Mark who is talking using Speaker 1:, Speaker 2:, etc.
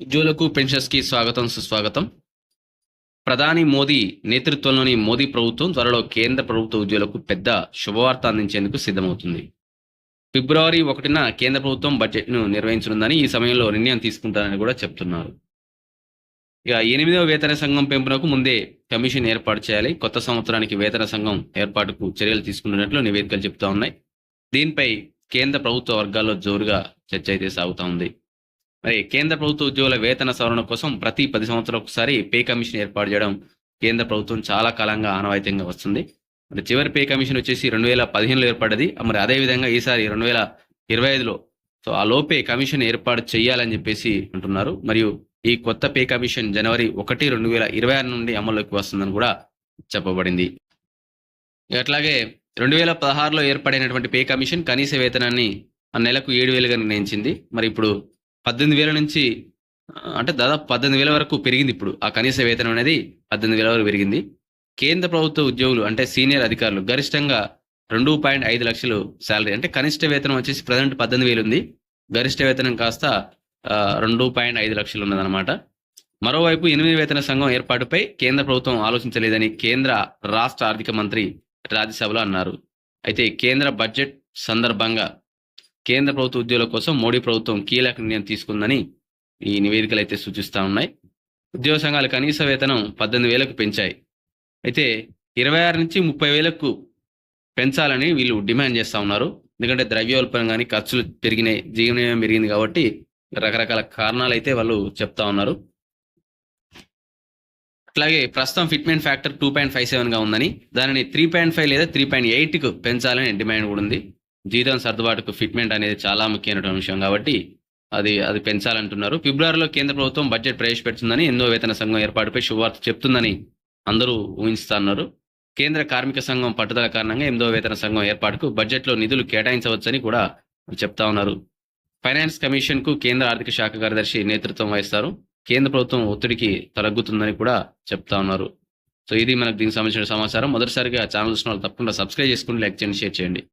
Speaker 1: ఉద్యోగులకు పెన్షన్స్కి స్వాగతం సుస్వాగతం. ప్రధాని మోదీ నేతృత్వంలోని మోదీ ప్రభుత్వం త్వరలో కేంద్ర ప్రభుత్వ ఉద్యోగులకు పెద్ద శుభవార్త అందించేందుకు సిద్ధమవుతుంది. ఫిబ్రవరి 1న కేంద్ర ప్రభుత్వం బడ్జెట్ను నిర్వహించనుందని, ఈ సమయంలో నిర్ణయం తీసుకుంటారని కూడా చెప్తున్నారు. ఇక 8వ వేతన సంఘం పెంపునకు ముందే కమిషన్ ఏర్పాటు చేయాలి. కొత్త సంవత్సరానికి వేతన సంఘం ఏర్పాటుకు చర్యలు తీసుకుంటున్నట్లు నివేదికలు చెప్తా ఉన్నాయి. దీనిపై కేంద్ర ప్రభుత్వ వర్గాల్లో జోరుగా చర్చ అయితే సాగుతా ఉంది. మరి కేంద్ర ప్రభుత్వ ఉద్యోగుల వేతన సవరణ కోసం ప్రతి 10 సంవత్సరాలకు ఒకసారి పే కమిషన్ ఏర్పాటు చేయడం కేంద్ర ప్రభుత్వం చాలా కాలంగా ఆనవాయితీగా వస్తుంది. మరి చివరి పే కమిషన్ వచ్చేసి 2015లో ఏర్పడ్డది. మరి అదేవిధంగా ఈసారి 2025లో ఆ లోపే కమిషన్ ఏర్పాటు చేయాలని చెప్పేసి అంటున్నారు. మరియు ఈ కొత్త పే కమిషన్ జనవరి 1, 2026 నుండి అమల్లోకి వస్తుందని కూడా చెప్పబడింది. అట్లాగే 2016లో ఏర్పడినటువంటి పే కమిషన్ కనీస వేతనాన్ని నెలకు 7,000గా నిర్ణయించింది. మరి ఇప్పుడు 18,000 నుంచి అంటే దాదాపు 18,000 వరకు పెరిగింది. ఇప్పుడు ఆ కనీస వేతనం అనేది 18,000 వరకు పెరిగింది. కేంద్ర ప్రభుత్వ ఉద్యోగులు అంటే సీనియర్ అధికారులు గరిష్టంగా 2.5 లక్షలు శాలరీ, అంటే కనిష్ట వేతనం వచ్చేసి ప్రజెంట్ 18,000 ఉంది. గరిష్ట వేతనం కాస్త 2.5 లక్షలు ఉన్నదన్నమాట. మరోవైపు 8వ వేతన సంఘం ఏర్పాటుపై కేంద్ర ప్రభుత్వం ఆలోచించలేదని కేంద్ర రాష్ట్ర ఆర్థిక మంత్రి రాజ్యసభలో అన్నారు. అయితే కేంద్ర బడ్జెట్ సందర్భంగా కేంద్ర ప్రభుత్వ ఉద్యోగుల కోసం మోడీ ప్రభుత్వం కీలక నిర్ణయం తీసుకుందని ఈ నివేదికలు అయితే సూచిస్తా ఉన్నాయి. ఉద్యోగ సంఘాలు కనీస వేతనం 18,000కు పెంచాయి. అయితే 26 నుంచి 30,000కు పెంచాలని వీళ్ళు డిమాండ్ చేస్తూ ఉన్నారు. ఎందుకంటే ద్రవ్యోల్బణం కానీ ఖర్చులు పెరిగినాయి, జీవనవ్యయం పెరిగింది కాబట్టి రకరకాల కారణాలు అయితే వాళ్ళు చెప్తా ఉన్నారు. అట్లాగే ప్రస్తుతం ఫిట్మెంట్ ఫ్యాక్టర్ 2.57గా ఉందని, దానిని 3.5 లేదా 3.8కు పెంచాలని డిమాండ్ కూడా ఉంది. జీతం సర్దుబాటుకు ఫిట్మెంట్ అనేది చాలా ముఖ్యమైన విషయం కాబట్టి అది పెంచాలంటున్నారు. ఫిబ్రవరిలో కేంద్ర ప్రభుత్వం బడ్జెట్ ప్రవేశపెడుతుందని, 8వ వేతన సంఘం ఏర్పాటుపై శుభవార్త చెప్తుందని అందరూ ఊహిస్తున్నారు. కేంద్ర కార్మిక సంఘం పట్టుదల కారణంగా 8వ వేతన సంఘం ఏర్పాటుకు బడ్జెట్లో నిధులు కేటాయించవచ్చని కూడా చెప్తా ఉన్నారు. ఫైనాన్స్ కమిషన్ కు కేంద్ర ఆర్థిక శాఖ కార్యదర్శి నేతృత్వం వహిస్తారు. కేంద్ర ప్రభుత్వం ఒత్తిడికి తలగ్గుతుందని కూడా చెప్తా ఉన్నారు. సో ఇది మనకు దీనికి సంబంధించిన సమాచారం. మొదటిసారిగా ఛానల్ చూసిన వాళ్ళు తప్పకుండా సబ్స్క్రైబ్ చేసుకుని లైక్ చేయండి, షేర్ చేయండి.